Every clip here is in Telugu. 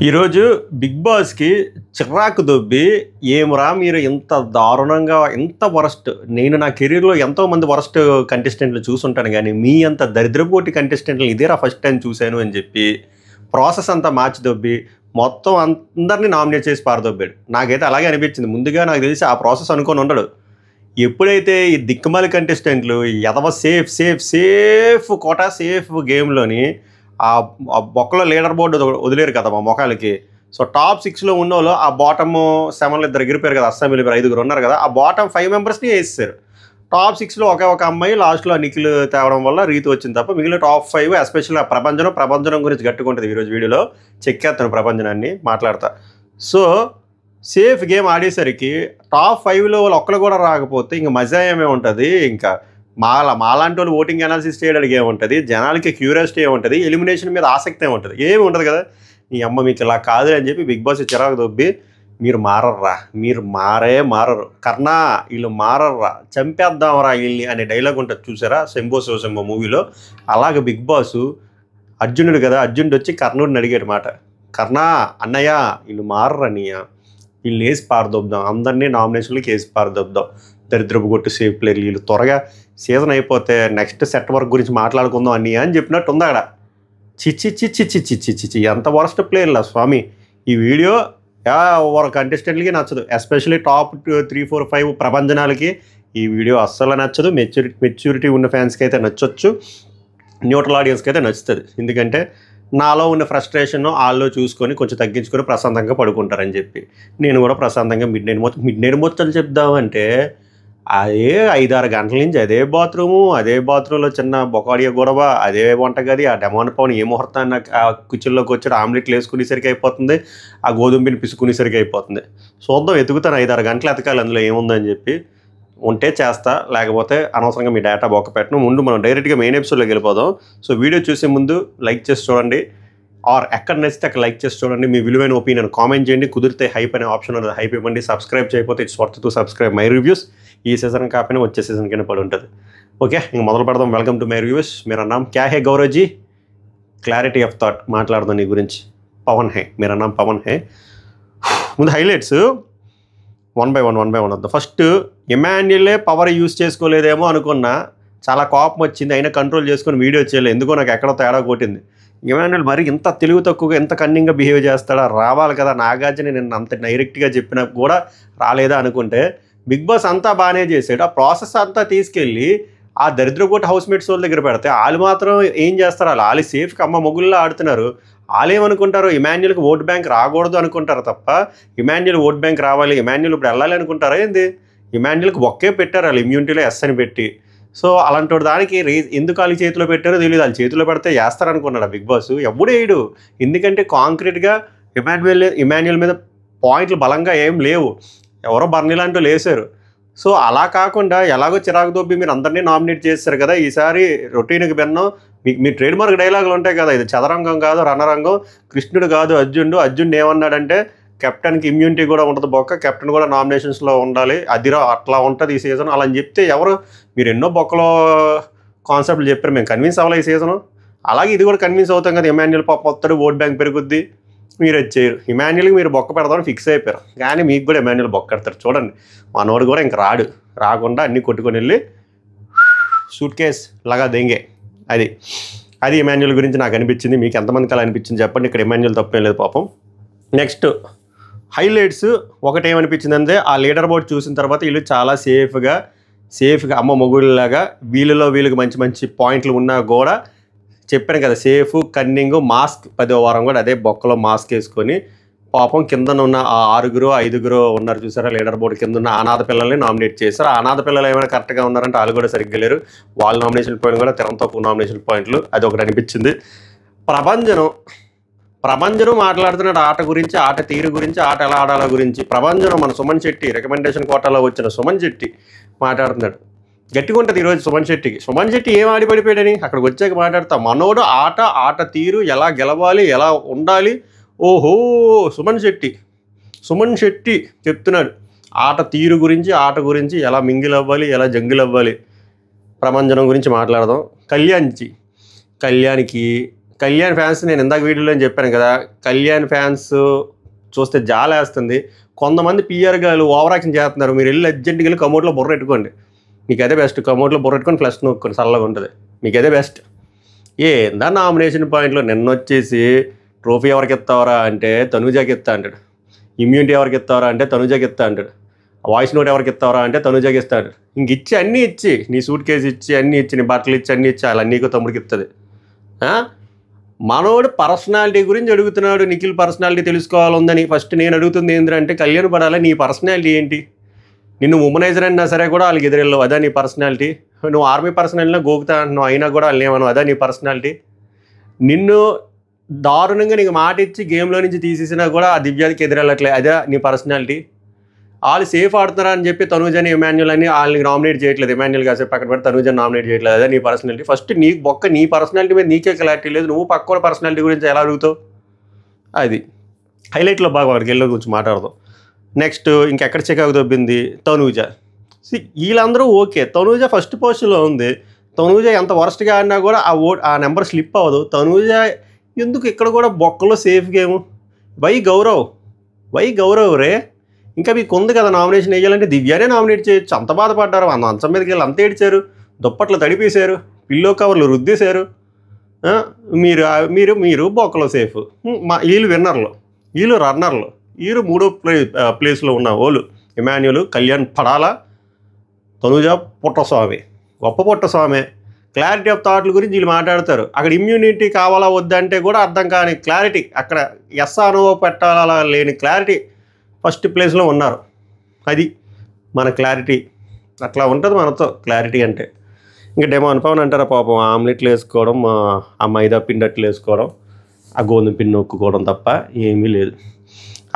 ఈరోజు బిగ్ బాస్కి చిరాకు దొబ్బి ఏమరా మీరు ఇంత దారుణంగా ఇంత వరస్ట్ నేను నా కెరీర్లో ఎంతోమంది వరస్ట్ కంటెస్టెంట్లు చూసుంటాను కానీ మీ అంత దరిద్రపోటి కంటెస్టెంట్లు ఇదేరా ఫస్ట్ టైం చూశాను అని చెప్పి ప్రాసెస్ అంతా మార్చి దొబ్బి మొత్తం అందరినీ నామినేట్ చేసి పారదొబ్బాడు. నాకైతే అలాగే అనిపించింది. ముందుగా నాకు తెలిసి ఆ ప్రాసెస్ అనుకొని ఉండడు. ఎప్పుడైతే ఈ దిక్కుమాలి కంటెస్టెంట్లు ఎదవ safe safe safe quota safe గేమ్లోని ఆ బొక్కలో లీడర్ బోర్డు వదిలేరు కదా మా మొఖాలకి. సో టాప్ 6లో ఉన్న వాళ్ళు ఆ బాటమ్ 7లో ఇద్దరు ఎగిరిపోయారు కదా, అస్సాం వెళ్ళిపోయారు, 5గురు ఉన్నారు కదా, ఆ బాటమ్ 5 మెంబర్స్ని వేసేసారు. టాప్ 6లో ఒక అమ్మాయి లాస్ట్లో నిఖిల్ తేవడం వల్ల రీతి వచ్చింది తప్ప మిగిలిన టాప్ 5 ఎస్పెషల్లీ ఆ ప్రభంజనం గురించి గట్టుకుంటుంది ఈరోజు వీడియోలో. చెక్కేస్తాను ప్రభంజనాన్ని మాట్లాడతా. సో సేఫ్ గేమ్ ఆడేసరికి టాప్ 5లో వాళ్ళు ఒక్కరు కూడా రాకపోతే ఇంక మజా ఏమే ఉంటుంది. ఇంకా మాలాంటి వాళ్ళు ఓటింగ్ అనాలిసిస్ చేయడానికి ఏముంటుంది, జనాలకి క్యూరియాసిటీ ఏముంటుంది, ఎలిమినేషన్ మీద ఆసక్తి ఏముంటుంది, ఏమి ఉండదు కదా. నీ అమ్మ మీకు ఇలా కాదు అని చెప్పి బిగ్ బాస్ చిరాకు దొబ్బి మీరు మారర్రా, మీరు మారరు కర్ణా, వీళ్ళు మారర్రా, చంపేద్దాంరా వీళ్ళని అనే డైలాగ్ ఉంటుంది చూసారా శంభో శివశంభో మూవీలో. అలాగే బిగ్ బాస్ అర్జునుడు కదా, అర్జునుడు వచ్చి కర్ణుడిని అడిగాడు మాట, కర్ణా అన్నయ్య వీళ్ళు మారరా అన్నయ్య, వీళ్ళు వేసి పారదొబ్బుదాం, అందరినీ నామినేషన్లకి వేసి పారదొబ్బుదాం, దరిద్రపు కొట్టు సేఫ్ ప్లేయర్లు వీళ్ళు త్వరగా సీజన్ అయిపోతే నెక్స్ట్ సెట్ వర్క్ గురించి మాట్లాడుకుందాం అన్నయ్య అని చెప్పినట్టు ఉంది అక్కడ. చిచ్చి ఎంత వరస్ట్ ప్లేయర్లా స్వామి. ఈ వీడియో ఎవరు కంటెస్టెంట్లకి నచ్చదు, ఎస్పెషల్లీ టాప్ 3, 4, 5 ప్రభంజనాలకి ఈ వీడియో అస్సలు నచ్చదు. మెచ్యూరిటీ ఉన్న ఫ్యాన్స్కి అయితే నచ్చొచ్చు, న్యూట్రల్ ఆడియన్స్కి అయితే నచ్చుతుంది. ఎందుకంటే నాలో ఉన్న ఫ్రస్ట్రేషన్ వాళ్ళు చూసుకొని కొంచెం తగ్గించుకొని ప్రశాంతంగా పడుకుంటారని చెప్పి నేను కూడా ప్రశాంతంగా మిడ్ నైట్ మొత్తం చెప్దామంటే అదే 5-6 గంటల నుంచి అదే బాత్రూంలో చిన్న బొకాడియా గొడవ, అదే వంటగది, ఆ డెమాన్ పవన్ ఏ ముహూర్తాన్ని ఆ కిచెన్లోకి వచ్చాడు ఆమ్లెట్లు వేసుకునేసరికి అయిపోతుంది, ఆ గోధుమ పిండి పిసుకునేసరికి అయిపోతుంది. చూద్దాం, ఎతుకుతాను 5-6 గంటలు ఎతకాలి అందులో ఏముందని చెప్పి. ఉంటే చేస్తా, లేకపోతే అనవసరంగా మీ డేటా బొక్క పెట్టను. ముందు మనం డైరెక్ట్గా మెయిన్ ఎపిసోడ్లోకి వెళ్ళిపోదాం. సో వీడియో చూసే ముందు లైక్ చేసి చూడండి, ఆర్ ఎక్కడ నచ్చితే అక్కడ లైక్ చేసి చూడండి. మీ విలువైన ఒపీనియన్ కామెంట్ చేయండి, కుదిరితే హైప్ అనే ఆప్షన్ ఉంది హైప్ ఇవ్వండి. సబ్స్క్రైబ్ చేయకపోతే it's worth to subscribe my reviews. ఈ సీజన్ కాకపోయినా వచ్చే సీజన్ కింద పడి ఉంటుంది. ఓకే, ఇంక మొదలు పెడదాం. Welcome to my reviews. मेरा नाम क्या है Gaurav ji, clarity of thought మాట్లాడదాం నీ గురించి. పవన్ హే, मेरा नाम పవన్ హే. ముందు హైలైట్స్ 1 by 1 వద్దాం. ఫస్ట్ ఇమాన్యుయలే పవర్ యూజ్ చేసుకోలేదేమో అనుకున్నా, చాలా కోపం వచ్చింది, అయినా కంట్రోల్ చేసుకొని వీడియో చేయలేదు. ఎందుకో నాకు ఎక్కడో తేడా కొట్టింది. ఇమాన్యుయల్ మరి ఇంత తెలివి తక్కువగా ఎంత కన్నింగ్గా బిహేవ్ చేస్తాడా, రావాలి కదా. నాగార్జున నేను అంత డైరెక్ట్గా చెప్పినా కూడా రాలేదా అనుకుంటే బిగ్ బాస్ అంతా బాగానే చేశాడు. ఆ ప్రాసెస్ అంతా తీసుకెళ్ళి ఆ దరిద్రకోటి హౌస్ మేట్స్ వాళ్ళ దగ్గర పెడితే వాళ్ళు మాత్రం ఏం చేస్తారు, వాళ్ళు సేఫ్కి అమ్మ మొగుల్లో ఆడుతున్నారు. వాళ్ళేమనుకుంటారు, ఇమాన్యుయల్కి ఓట్ బ్యాంక్ రాకూడదు అనుకుంటారు తప్ప ఇమాన్యుయల్ ఓట్ బ్యాంక్ రావాలి, ఇమాన్యుయల్ ఇప్పుడు వెళ్ళాలి అనుకుంటారా ఏంది. ఇమాన్యుయల్కి ఒక్కే పెట్టారు వాళ్ళు, ఇమ్యూనిటీలో ఎస్ అని పెట్టి. సో అలాంటి దానికి ఎందుకు వాళ్ళ చేతిలో పెట్టారో తెలియదు. వాళ్ళ చేతిలో పెడితే వేస్తారనుకున్నాడు బిగ్ బాస్. ఎప్పుడు వేయడు, ఎందుకంటే కాంక్రీట్గా ఇమాన్యుయల్ మీద పాయింట్లు బలంగా ఏం లేవు, ఎవరో బర్నీ లాంటి వాళ్ళు వేశారు. సో అలా కాకుండా ఎలాగో చిరాకు దొబ్బి మీరు అందరినీ నామినేట్ చేస్తారు కదా, ఈసారి రొటీన్కి భిన్నం. మీ ట్రేడ్ మార్క్ డైలాగులు ఉంటాయి కదా, ఇది చదరంగం కాదు రణరంగం, కృష్ణుడు కాదు అర్జునుడు ఏమన్నాడంటే కెప్టెన్కి ఇమ్యూనిటీ కూడా ఉంటుంది బొక్క, కెప్టెన్ కూడా నామినేషన్స్లో ఉండాలి, అదిరా అట్లా ఉంటుంది ఈ సీజన్ అలా అని చెప్తే ఎవరు, మీరు ఎన్నో బొక్కలో కాన్సెప్ట్లు చెప్పారు, మేము కన్విన్స్ అవ్వాలి ఈ సీజను. అలాగే ఇది కూడా కన్విన్స్ అవుతాం కదా, ఇమాన్యుయల్ పాప వస్తాడు, ఓట్ బ్యాంక్ పెరుగుద్ది, మీరు అది చేయరు. ఇమాన్యుయల్కి మీరు బొక్క పెడదామని ఫిక్స్ అయిపోయారు, కానీ మీకు కూడా ఇమాన్యుయల్ బొక్క పెడతారు. చూడండి, మనోడు కూడా ఇంక రాకుండా అన్నీ కొట్టుకొని వెళ్ళి సూట్ కేస్ లాగా దెంగే. అది ఇమాన్యుయల్ గురించి నాకు అనిపించింది. మీకు ఎంతమందికి అలా అనిపించింది చెప్పండి. ఇక్కడ ఇమాన్యుయల్ తప్పేం లేదు పాపం. నెక్స్ట్ హైలైట్స్ ఒకటి ఏమనిపించింది అంటే, ఆ లీడర్ బోర్డ్ చూసిన తర్వాత వీళ్ళు చాలా సేఫ్గా అమ్మ మొగుళ్ళలాగా వీళ్ళకి మంచి పాయింట్లు ఉన్నా కూడా చెప్పాను కదా, సేఫ్ కన్నింగ్ మాస్క్ 10వ వారం కూడా అదే బొక్కలో మాస్క్ వేసుకొని పాపం కింద ఉన్న ఆ 6-5 ఉన్నారు చూసారా లీడర్ బోర్డు కింద ఉన్న అనాథ పిల్లల్ని నామినేట్ చేశారు. ఆ అనాథ పిల్లలు ఏమైనా కరెక్ట్గా ఉన్నారంటే వాళ్ళు కూడా సరిగ్గా లేరు, వాళ్ళ నామినేషన్ పాయింట్ కూడా తక్కువ నామినేషన్ పాయింట్లు, అది ఒకటి అనిపించింది. ప్రభంజనం మాట్లాడుతున్నాడు ఆట గురించి, ఆట తీరు గురించి, ఆట ఎలా ఆడాల గురించి. ప్రభంజనం మన సుమన్ శెట్టి రికమెండేషన్ కోటాలో వచ్చిన సుమన్ శెట్టి మాట్లాడుతున్నాడు. గట్టిగా ఉంటుంది ఈరోజు సుమన్ శెట్టి ఏం ఆడి పడిపోయాడని అక్కడికి వచ్చాక మాట్లాడతా. మనోడు ఆట తీరు ఎలా గెలవాలి, ఎలా ఉండాలి. ఓహో, సుమన్ శెట్టి చెప్తున్నాడు ఆట తీరు గురించి, ఆట గురించి, ఎలా మింగిల్ అవ్వాలి, ఎలా జంగిల్ అవ్వాలి. ప్రభంజనం గురించి మాట్లాడదాం. కళ్యాణ్కి కళ్యాణ్ ఫ్యాన్స్ నేను ఇందాక వీడియోలో చెప్పాను కదా, కళ్యాణ్ ఫ్యాన్స్ చూస్తే జాలేస్తుంది. కొంతమంది పిఆర్ గారు ఓవర్ యాక్షన్ చేస్తున్నారు. మీరు వెళ్ళి అర్జెంట్గా వెళ్ళి కమోడ్లో బుర్ర పెట్టుకోండి, మీకు అదే బెస్ట్. కమోడ్లో బుర్ర పెట్టుకొని ఫ్లష్ నొక్కండి, చల్లగా ఉంటుంది, మీకు అదే బెస్ట్. ఏందా నామినేషన్ పాయింట్లో నిన్న వచ్చేసి ట్రోఫీ ఎవరికి ఇస్తావరా అంటే తనూజాకి ఇస్తా అంటాడు, ఇమ్యూనిటీ ఎవరికి ఇస్తావరా అంటే తనూజాకి ఇస్తా అంటాడు, వాయిస్ నోట్ ఎవరికి ఇస్తావరా అంటే తనూజాకి ఇస్తా అంటాడు. ఇంక ఇచ్చి అన్నీ ఇచ్చి, నీ సూట్ కేసు ఇచ్చి అన్నీ ఇచ్చి, నీ బట్టలు ఇచ్చి అన్నీ ఇచ్చి, అలా నీకు తమ్ముడికి ఇస్తుంది. మనోడు పర్సనాలిటీ గురించి అడుగుతున్నాడు, నిఖిల్ పర్సనాలిటీ తెలుసుకోవాలందని. ఫస్ట్ నేను అడుగుతుంది ఏంటంటే కళ్యాణ్ పడాలా, నీ పర్సనాలిటీ ఏంటి? నిన్ను ఉమనైజర్ అయినా సరే కూడా వాళ్ళకి ఎదురెళ్ళవు, అదా నీ పర్సనాలిటీ? నువ్వు ఆర్మీ పర్సనాలిటీలో గోకుతా అంటున్నావు, అయినా కూడా వాళ్ళు ఏమను, అదా నీ పర్సనాలిటీ? నిన్ను దారుణంగా నీకు మాట ఇచ్చి గేమ్లో నుంచి తీసేసినా కూడా ఆ దివ్యాకి ఎదురెళ్ళట్లే, అదే నీ పర్సనాలిటీ? వాళ్ళు సేఫ్ ఆడుతున్నారా అని చెప్పి తనూజని ఎమాన్యుల్ అని వాళ్ళని నామినేట్ చేయట్లేదు, ఎమాన్యుల్ కాసేపు పక్కన పెట్టి తనూజని నామినేట్ చేయట్లేదు, అదే నీ పర్సనాలిటీ? ఫస్ట్ నీకు బొక్క, నీ పర్సనాలిటీ మీద నీకే క్లారిటీ లేదు, నువ్వు పక్కన పర్సనాలిటీ గురించి ఎలా అడుగుతావు? అది హైలైట్లో బాగా వాడికి వెళ్ళి గురించి మాట్లాడదాం. నెక్స్ట్ ఇంకెక్కడ చికాకు దొబ్బింది తనూజ. వీళ్ళందరూ ఓకే, తనూజ ఫస్ట్ పొజిషన్లో ఉంది. తనూజ ఎంత వరస్ట్గా ఆడినా కూడా ఆ నెంబర్ స్లిప్ అవ్వదు. తనూజ ఎందుకు ఇక్కడ కూడా బొక్కలో సేఫ్ గేమ్? వై గౌరవ్ రే, ఇంకా మీకు ఉంది కదా నామినేషన్ వేయాలంటే దివ్యానే నామినేట్ చేయొచ్చు. అంత బాధపడ్డారు, మంచం మీదకి వెళ్ళి అంత ఏడ్చారు, దుప్పట్లు తడిపేశారు, పిల్లో కవర్లు రుద్దేశారు. మీరు బొక్కలో సేఫ్. వీళ్ళు విన్నర్లు, వీళ్ళు రన్నర్లు, వీళ్ళు మూడో ప్లేస్లో ఉన్న వాళ్ళు ఎమాన్యుల్, కళ్యాణ్ పడాలా, తనూజ పుట్టస్వామి, గొప్ప పుట్టస్వామి. క్లారిటీ ఆఫ్ థాట్ల గురించి వీళ్ళు మాట్లాడతారు. అక్కడ ఇమ్యూనిటీ కావాలా వద్దంటే కూడా అర్థం కాని క్లారిటీ, అక్కడ ఎస్ అనుభవం పెట్టాలా లేని క్లారిటీ ఫస్ట్ ప్లేస్లో ఉన్నారు. అది మన క్లారిటీ, అట్లా ఉంటుంది మనతో క్లారిటీ అంటే. ఇంకా డెమో అనుభవం అంటారా పాపం, ఆమ్లెట్లు వేసుకోవడం, ఆ మైదా పిండి అట్లు వేసుకోవడం, ఆ గోధుమ పిండి నొక్కుకోవడం తప్ప ఏమీ లేదు.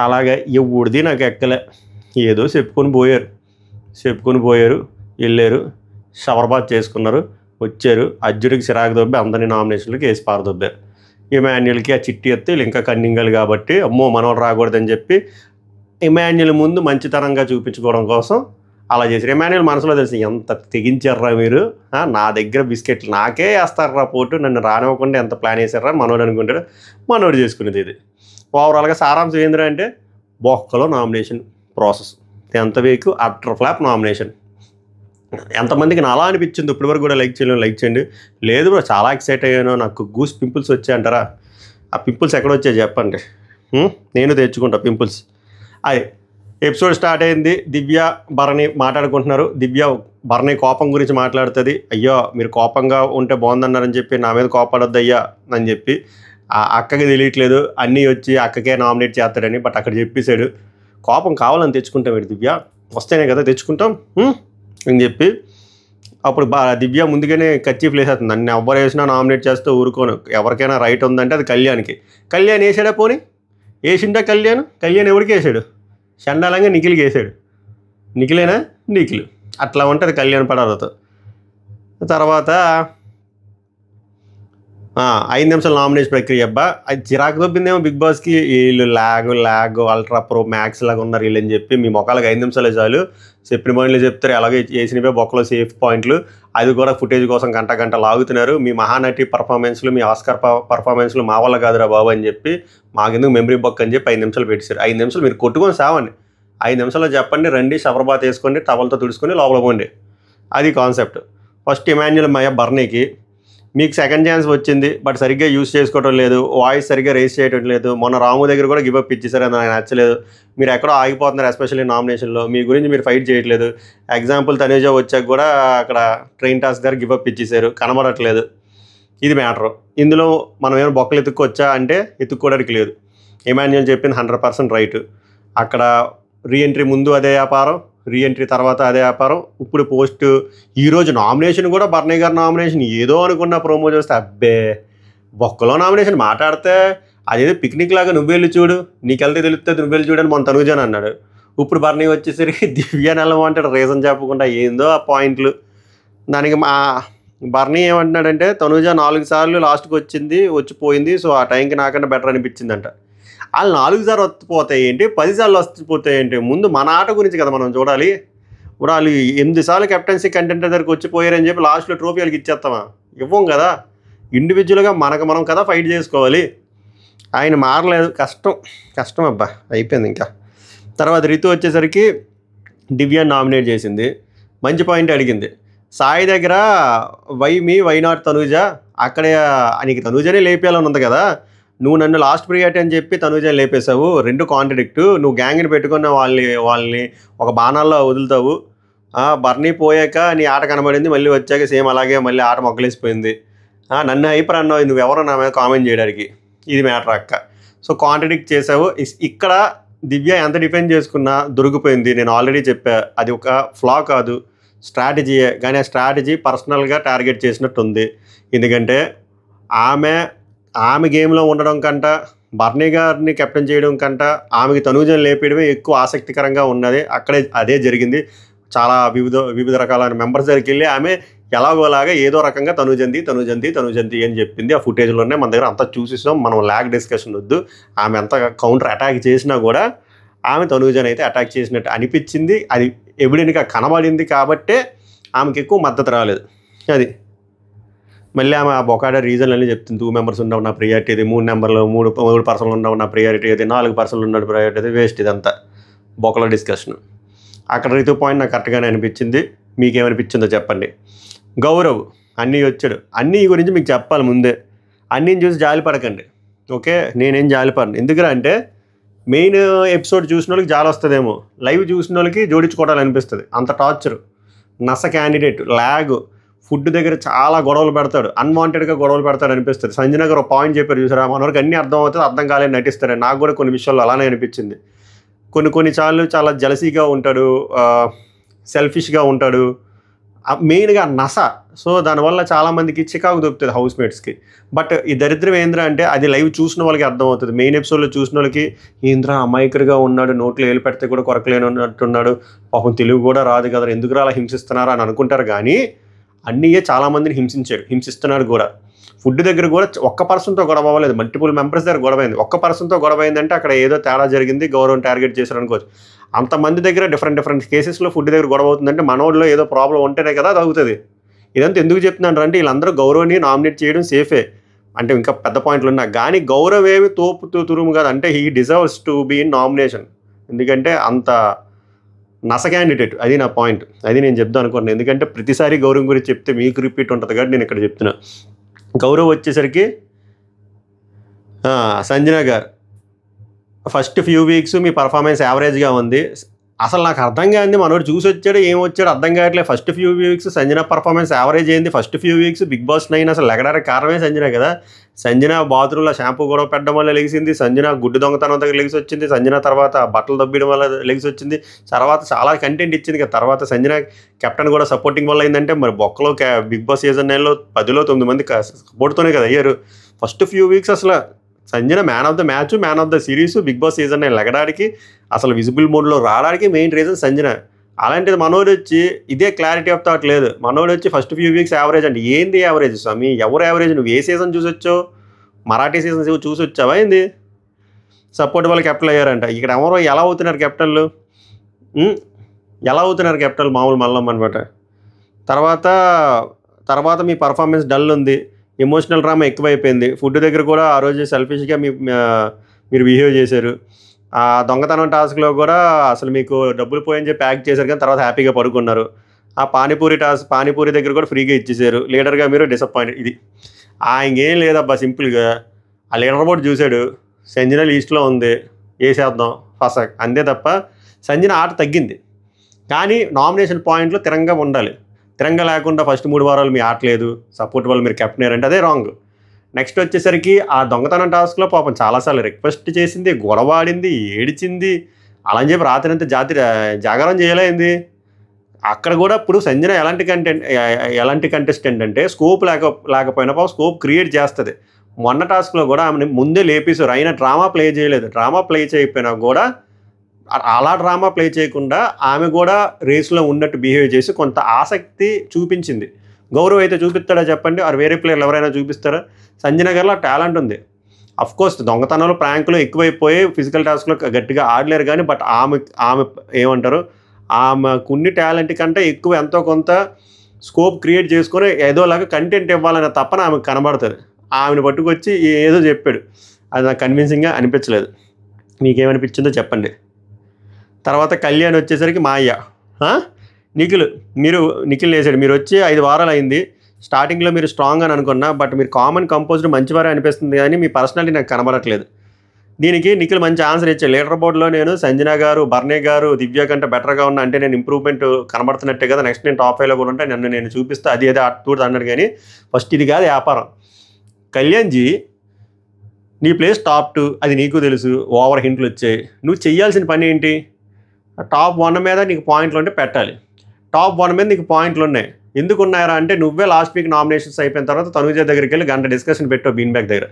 అలాగే ఎవడిది నాకు ఎక్కలే, ఏదో చెప్పుకొని పోయారు, వెళ్ళారు, షవర్ బాత్ చేసుకున్నారు, వచ్చారు, అర్జుడికి చిరాకు దొబ్బి అందరినీ నామినేషన్లకి వేసి పారదొబ్బారు. ఎమాన్యుల్కి ఆ చిట్టి ఎత్తే వీళ్ళు ఇంకా కన్నింగలు కాబట్టి అమ్మో మనోడు రాకూడదని చెప్పి ఎమాన్యుల్ ముందు మంచితనంగా చూపించుకోవడం కోసం అలా చేశారు. ఎమాన్యుల్ మనసులో తెలిసి ఎంత తెగించారా మీరు, నా దగ్గర బిస్కెట్లు నాకే వేస్తారా పోటు, నన్ను రానివ్వకుండా ఎంత ప్లాన్ వేసారా మనోడు అనుకుంటాడు. మనోడు చేసుకునేది ఇది. ఓవరాల్గా సారాంశం ఏంటంటే బొక్కలో nomination process, 10th week utter flop nomination. ఎంతమందికి నా అలా అనిపించింది ఇప్పటివరకు కూడా లైక్ చేయండి. లేదు బ్రో చాలా ఎక్సైట్ అయ్యాను, నాకు గూస్ పింపుల్స్ వచ్చాయంటారా? ఆ పింపుల్స్ ఎక్కడ వచ్చాయి చెప్పండి, నేను తెచ్చుకుంటా పింపుల్స్. అది ఎపిసోడ్ స్టార్ట్ అయింది, దివ్య భరణి మాట్లాడుకుంటున్నారు. దివ్య భరణి కోపం గురించి మాట్లాడుతుంది. అయ్యో మీరు కోపంగా ఉంటే బాగుందన్నారని చెప్పి నా మీద కోపడొద్దు అయ్యా అని చెప్పి, ఆ అక్కకి తెలియట్లేదు అన్నీ వచ్చి అక్కకే నామినేట్ చేస్తాడని. బట్ అక్కడ చెప్పేశాడు కోపం కావాలని తెచ్చుకుంటాం, ఏంటి దివ్య వస్తేనే కదా తెచ్చుకుంటాం అని చెప్పి. అప్పుడు దివ్య ముందుగానే కర్చీఫ్ వేసేస్తుంది, నన్ను ఎవరు వేసినా నామినేట్ చేస్తూ ఊరుకోను, ఎవరికైనా రైట్ ఉందంటే అది కళ్యాణ్కి. కళ్యాణ్ వేసాడా పోనీ, వేసిండా కళ్యాణ్ ఎవరికి వేసాడు? చండాలంగా నిఖిల్కి వేసాడు. నిఖిలేనా నిఖిల్, అట్లా ఉంటుంది కళ్యాణ్ పడాలతో. తర్వాత 5 నిమిషాల నామినేషన్ ప్రక్రియ. అబ్బా అది చిరాకు దొబ్బిందేమో బిగ్ బాస్కి, వీళ్ళు ల్యాగ్ అల్ట్రా ప్రో మ్యాక్స్ లాగా ఉన్నారు వీళ్ళని చెప్పి. మీ మొక్కలకు 5 నిమిషాలే చాలు, చెప్పిన పాయింట్లు చెప్తారు, ఎలాగే వేసినవే బొక్కలో సేఫ్ పాయింట్లు, అది కూడా ఫుటేజ్ కోసం గంట లాగుతున్నారు. మీ మహానటి పర్ఫార్మెన్స్లు, మీ ఆస్కార్ పర్ఫార్మెన్స్లు మా వల్ల కాదురా బాబు అని చెప్పి, మాకెందుకు మెమరీ బొక్క అని చెప్పి 5 నిమిషాలు పెట్టారు. 5 నిమిషాలు మీరు కొట్టుకొని సావండి, 5 నిమిషాల్లో చెప్పండి, రండి షవర్ బాత్ వేసుకోండి, టవల్తో తుడుచుకొని లోపల పోండి. అది కాన్సెప్ట్. ఫస్ట్ ఎమాన్యుల్ భరణికి మీకు సెకండ్ ఛాన్స్ వచ్చింది, బట్ సరిగ్గా యూజ్ చేసుకోవడం లేదు, వాయిస్ సరిగ్గా రేస్ చేయడం లేదు. మొన్న రాము దగ్గర కూడా గివప్ ఇచ్చేసారు, అది నాకు నచ్చలేదు. మీరు ఎక్కడో ఆగిపోతున్నారు, ఎస్పెషల్లీ నామినేషన్లో మీ గురించి మీరు ఫైట్ చేయట్లేదు. ఎగ్జాంపుల్ తనేజ వచ్చాక కూడా అక్కడ ట్రైన్ టాస్క్ దగ్గర గివప్ ఇచ్చేసారు, కనబడట్లేదు. ఇది మ్యాటరు. ఇందులో మనం ఏమైనా బొక్కలు ఎత్తుక్కొచ్చా అంటే ఎత్తుక్కోవడానికి లేదు. ఎమాన్యుల్ చెప్పింది 100% రైట్. అక్కడ రీఎంట్రీ ముందు అదే వ్యాపారం, రీఎంట్రీ తర్వాత అదే వ్యాపారం. ఇప్పుడు పోస్ట్ ఈరోజు నామినేషన్ కూడా భరణి గారి నామినేషన్ ఏదో అనుకున్న ప్రోమో చూస్తే అబ్బే బొక్కలో నామినేషన్ మాట్లాడితే అదేదో పిక్నిక్ లాగా నువ్వు వెళ్ళి చూడు, నీకెళ్తే తెలుస్తుంది నువ్వు వెళ్ళి చూడని మన తనుజాని అన్నాడు. ఇప్పుడు భరణి వచ్చేసరికి దివ్యాని వెళ్ళమంటాడు రీజన్ చెప్పకుండా, ఏందో ఆ పాయింట్లు. దానికి మా భరణి ఏమంటున్నాడంటే తనుజ 4 సార్లు లాస్ట్కి వచ్చిపోయింది, సో ఆ టైంకి నాకన్నా బెటర్ అనిపించిందంట. వాళ్ళు 4 సార్లు వస్తుపోతాయి ఏంటి, 10 సార్లు వస్తుపోతాయి ఏంటి? ముందు మన ఆట గురించి కదా మనం చూడాలి. ఇప్పుడు వాళ్ళు 8 సార్లు కెప్టెన్సీ కంటెంట్ దగ్గరికి వచ్చిపోయారని చెప్పి లాస్ట్లో ట్రోఫీ వాళ్ళకి ఇచ్చేస్తామా? ఇవ్వం కదా. ఇండివిజువల్గా మనకు మనం కదా ఫైట్ చేసుకోవాలి. ఆయన మారలేదు. కష్టం అబ్బా, అయిపోయింది ఇంకా. తర్వాత రితు వచ్చేసరికి దివ్యాని నామినేట్ చేసింది. మంచి పాయింట్ అడిగింది. సాయి దగ్గర వై నాట్ తనూజ, అక్కడే నీకు తనూజనే లేపేయాలని ఉంది కదా, నువ్వు నన్ను లాస్ట్ ప్రియారిటీ అని చెప్పి తనూజని లేపేశావు. 2 కాంట్రడిక్ట్. నువ్వు గ్యాంగ్ని పెట్టుకున్న వాళ్ళని ఒక బాణాల్లో వదులుతావు. బర్నీ పోయాక నీ ఆట కనబడింది, మళ్ళీ వచ్చాక సేమ్ అలాగే మళ్ళీ ఆట మొగ్గలేసిపోయింది. నన్ను హైపర్ అన్నావు, నువ్వెవరో నా మీద కామెంట్ చేయడానికి. ఇది మ్యాటర్ అక్క. సో కాంట్రడిక్ట్ చేసావు. ఇక్కడ దివ్య ఎంత డిఫెండ్ చేసుకున్నా దొరికిపోయింది. నేను ఆల్రెడీ చెప్పా, అది ఒక ఫ్లా కాదు, స్ట్రాటజీయే. కానీ ఆ స్ట్రాటజీ పర్సనల్గా టార్గెట్ చేసినట్టు ఉంది. ఎందుకంటే ఆమె గేమ్లో ఉండడం కంట, బర్నీ గారిని కెప్టెన్ చేయడం కంట, ఆమెకి తనూజని లేపేయడమే ఎక్కువ ఆసక్తికరంగా ఉన్నది. అక్కడే అదే జరిగింది. చాలా వివిధ రకాలైన మెంబర్స్ దగ్గరికి వెళ్ళి ఆమె ఎలాగోలాగా ఏదో రకంగా తనుజంతి అని చెప్పింది. ఆ ఫుటేజ్లోనే మన దగ్గర అంతా చూసేసాం. మనం ల్యాగ్ డిస్కషన్ వద్దు. ఆమె ఎంత కౌంటర్ అటాక్ చేసినా కూడా ఆమె తనూజని అయితే అటాక్ చేసినట్టు అనిపించింది. అది ఎవిడెంట్గా కనబడింది కాబట్టే ఆమెకి ఎక్కువ మద్దతు రాలేదు. అది మళ్ళీ ఆమె ఆ బొకాడ రీజన్ అన్నీ చెప్తుంది. 2 మెంబర్స్ ఉండవు నా ప్రియారిటీ, ఇది 3 పర్సన్లు ఉండవు నా ప్రియారిటీ, అది 4 పర్సన్లు ఉన్నాడు ప్రియారిటీ, అది వేస్ట్. ఇదంతా బొక్కల డిస్కషన్. అక్కడ రితు పాయింట్ నాకు కరెక్ట్గానే అనిపించింది. మీకేమనిపించిందో చెప్పండి. గౌరవ్ అన్నీ వచ్చాడు. అన్నీ గురించి మీకు చెప్పాలి ముందే. అన్నీని చూసి జాలి పడకండి, ఓకే? నేనేం జాలి పడను. ఎందుకంటే మెయిన్ ఎపిసోడ్ చూసిన వాళ్ళకి జాలి వస్తుందేమో, లైవ్ చూసిన వాళ్ళకి జోడించుకోవడాలనిపిస్తుంది. అంత టార్చర్, నస క్యాండిడేట్, ల్యాగ్, ఫుడ్ దగ్గర చాలా గొడవలు పెడతాడు, అన్వాంటెడ్గా గొడవలు పెడతాడు అనిపిస్తుంది. సంజన గారు ఒక పాయింట్ చెప్పారు చూసారా, మనవరకు అన్నీ అర్థం అవుతుంది, అర్థం కాలేని నటిస్తాడు. నాకు కూడా కొన్ని విషయాల్లో అలానే అనిపించింది. కొన్నిసార్లు చాలా జలసీగా ఉంటాడు, సెల్ఫిష్గా ఉంటాడు, మెయిన్గా నస. సో దానివల్ల చాలామందికి చికాకు దొరుకుతుంది హౌస్మేట్స్కి. బట్ ఈ దరిద్రం ఏంద్రా అంటే అది లైవ్ చూసిన వాళ్ళకి అర్థమవుతుంది. మెయిన్ ఎపిసోడ్లో చూసిన వాళ్ళకి ఏంద్రా అమాయకుడిగా ఉన్నాడు, నోట్లో ఏలు పెడితే కూడా కొరకలేనట్టున్నాడు, పాపం తెలుగు కూడా రాదు కదా, ఎందుకు అలా హింసిస్తున్నారా అని అనుకుంటారు. కానీ అన్నీయే చాలామందిని హింసిస్తున్నాడు కూడా. ఫుడ్ దగ్గర కూడా ఒక్క పర్సన్తో గొడవ అవ్వలేదు, మల్టిపుల్ మెంబర్స్ దగ్గర గొడవ అయింది. ఒక్క పర్సన్తో గొడవ అయిందంటే అక్కడ ఏదో తేడా జరిగింది, గౌరవం టార్గెట్ చేశారు అనుకోవచ్చు. అంతమంది దగ్గర డిఫరెంట్ కేసెస్లో ఫుడ్ దగ్గర గొడవ అవుతుందంటే మనోడిలో ఏదో ప్రాబ్లం ఉంటేనే కదా అది అవుతుంది. ఇదంతా ఎందుకు చెప్తున్నాను అంటే వీళ్ళందరూ గౌరవాన్ని నామినేట్ చేయడం సేఫే అంటే ఇంకా పెద్ద పాయింట్లు ఉన్నా కానీ గౌరవ్ ఏమి తోపు తురుము కాదు. అంటే he deserves to be in nomination, ఎందుకంటే అంత నస క్యాండిడేట్. అది నా పాయింట్, అది నేను చెప్దాం అనుకున్నాను. ఎందుకంటే ప్రతిసారి గౌరవం గురించి చెప్తే మీకు రిపీట్ ఉంటుంది కాబట్టి నేను ఇక్కడ చెప్తున్నా. గౌరవ్ వచ్చేసరికి సంజన గారు ఫస్ట్ ఫ్యూ వీక్స్ మీ పర్ఫార్మెన్స్ యావరేజ్గా ఉంది. అసలు నాకు అర్థం కాదు, మనోడు చూసి వచ్చాడు ఏం వచ్చాడు అర్థం కావట్లేదు. First few weeks Sanjana performance average అయింది. First few weeks Bigg Boss 9 అసలు లెగడానికి కారణమే సంజన కదా. సంజన బాత్రూంలో షాంపూ గొడవ పెట్టడం వల్ల లెగిసింది, సంజన గుడ్డు దొంగతనం దగ్గర లెగిసి వచ్చింది, సంజన తర్వాత బట్టలు దబ్బియడం వల్ల లెగిసి వచ్చింది, తర్వాత చాలా కంటెంట్ ఇచ్చింది కదా. తర్వాత సంజన కెప్టెన్ కూడా సపోర్టింగ్ వల్ల అయిందంటే మరి బొక్కలో బిగ్ బాస్ సీజన్ 9లో 10లో 9 మంది సపోర్ట్తోనే కదా అయ్యారు. ఫస్ట్ ఫ్యూ వీక్స్ అసలు Sanjana man of the match, man of the series, Bigg Boss season 9 లెగడానికి అసలు విజిబుల్ మోడ్లో రావడానికి మెయిన్ రీజన్ సంజన. అలాంటిది మనోడు వచ్చి ఇదే క్లారిటీ ఆఫ్ థాట్ లేదు. మనోడు వచ్చి ఫస్ట్ ఫ్యూ వీక్స్ యావరేజ్ అంటే ఏంది యావరేజ్ స్వామి? ఎవరు యావరేజ్? నువ్వు ఏ సీజన్ చూసి వచ్చావు? మరాఠీ సీజన్ చూసి వచ్చావా ఏంది? సపోర్ట్ వాళ్ళు కెప్టెన్ అయ్యారంట. ఇక్కడ ఎవరో ఎలా అవుతున్నారు కెప్టెన్లు, ఎలా అవుతున్నారు కెప్టెన్లు మామూలు మల్లం అనమాట. తర్వాత మీ పర్ఫార్మెన్స్ డల్ ఉంది, ఎమోషనల్ డ్రామా ఎక్కువైపోయింది. ఫుడ్ దగ్గర కూడా ఆ రోజు సెల్ఫిష్గా మీరు బిహేవ్ చేశారు. ఆ దొంగతనం టాస్క్లో కూడా అసలు మీకు డబ్బులు పోయని చెప్పి యాక్ట్ చేశారు కానీ తర్వాత హ్యాపీగా పడుకున్నారు. ఆ పానీపూరి దగ్గర కూడా ఫ్రీగా ఇచ్చేసారు. లీడర్గా మీరు డిసప్పాయింట్. ఇది ఇంకేం లేదబ్బా, సింపుల్గా ఆ లీడర్ బోర్డు చూశాడు, సంజన లీస్ట్లో ఉంది, వేసేద్దాం ఫసక్ అంతే తప్ప సంజన ఆట తగ్గింది. కానీ నామినేషన్ పాయింట్లో తిరంగా ఉండాలి. తిరంగా లేకుండా ఫస్ట్ 3 వారాలు మీ ఆటలేదు, సపోర్ట్ వాళ్ళు మీరు కెప్టెన్ అయ్యారంటే అదే రాంగ్. నెక్స్ట్ వచ్చేసరికి ఆ దొంగతనం టాస్క్లో పాపం చాలాసార్లు రిక్వెస్ట్ చేసింది, గొడవ ఆడింది, ఏడిచింది. అలా అని చెప్పి రాత్రి అంతా జాగారం చేయలేంది. అక్కడ కూడా ఇప్పుడు సంజన ఎలాంటి కంటెస్టెంట్ అంటే స్కోప్ లేకపోయినా పాపం స్కోప్ క్రియేట్ చేస్తుంది. మొన్న టాస్క్లో కూడా ఆమెను ముందే లేపేశారు, అయినా డ్రామా ప్లే చేయలేదు. డ్రామా ప్లే చేయకపోయినా కూడా అలా డ్రామా ప్లే చేయకుండా ఆమె కూడా రేస్లో ఉన్నట్టు బిహేవ్ చేసి కొంత ఆసక్తి చూపించింది. గౌరవ్ అయితే చూపిస్తాడా చెప్పండి? ఆరు వేరే ప్లేయర్లు ఎవరైనా చూపిస్తారా? సంజన గారిలో టాలెంట్ ఉంది. అఫ్కోర్స్ దొంగతనాలు ప్రాంకులు ఎక్కువైపోయి ఫిజికల్ టాస్క్లో గట్టిగా ఆడలేరు కానీ బట్ ఆమె ఏమంటారు, ఆమెకున్ని టాలెంట్ కంటే ఎక్కువ ఎంతో కొంత స్కోప్ క్రియేట్ చేసుకొని ఏదోలాగా కంటెంట్ ఇవ్వాలనే తప్పన ఆమెకు కనబడుతుంది. ఆమెను పట్టుకొచ్చి ఏదో చెప్పాడు, అది నాకు కన్విన్సింగ్గా అనిపించలేదు. మీకేమనిపించిందో చెప్పండి. తర్వాత కళ్యాణ్ వచ్చేసరికి మాయ, నిఖిల్ వేసాడు. మీరు వచ్చి 5 వారాలు అయింది. స్టార్టింగ్లో మీరు స్ట్రాంగ్ అని అనుకున్నా, బట్ మీరు కామన్ కంపోజ్డ్ మంచివారే అనిపిస్తుంది కానీ మీ పర్సనాలిటీ నాకు కనబడట్లేదు. దీనికి నిఖిల్ మంచి ఆన్సర్ ఇచ్చాడు. లీడర్ బోర్డులో నేను సంజన గారు, బర్నే గారు, దివ్య కంటే బెటర్గా ఉన్నా అంటే నేను ఇంప్రూవ్మెంట్ కనబడుతున్నట్టే కదా, నెక్స్ట్ నేను టాప్ 5లో కూడా ఉంటే నన్ను నేను చూపిస్తా, అది ఏదో అట్టుడు అన్నాడు. కానీ ఫస్ట్ ఇది కాదు వ్యాపారం. కళ్యాణ్జీ నీ ప్లేస్ టాప్ 2, అది నీకు తెలుసు. ఓవర్ హింట్లు వచ్చాయి. నువ్వు చేయాల్సిన పని ఏంటి? టాప్ 1 మీద నీకు పాయింట్లు ఉంటే పెట్టాలి. టాప్ 1 మీద నీకు పాయింట్లు ఉన్నాయి. ఎందుకు ఉన్నాయరా అంటే నువ్వే లాస్ట్ వీక్ నామినేషన్స్ అయిపోయిన తర్వాత తనుజ దగ్గరికి వెళ్ళి గంట డిస్కషన్ పెట్టావు బీన్ బ్యాగ్ దగ్గర,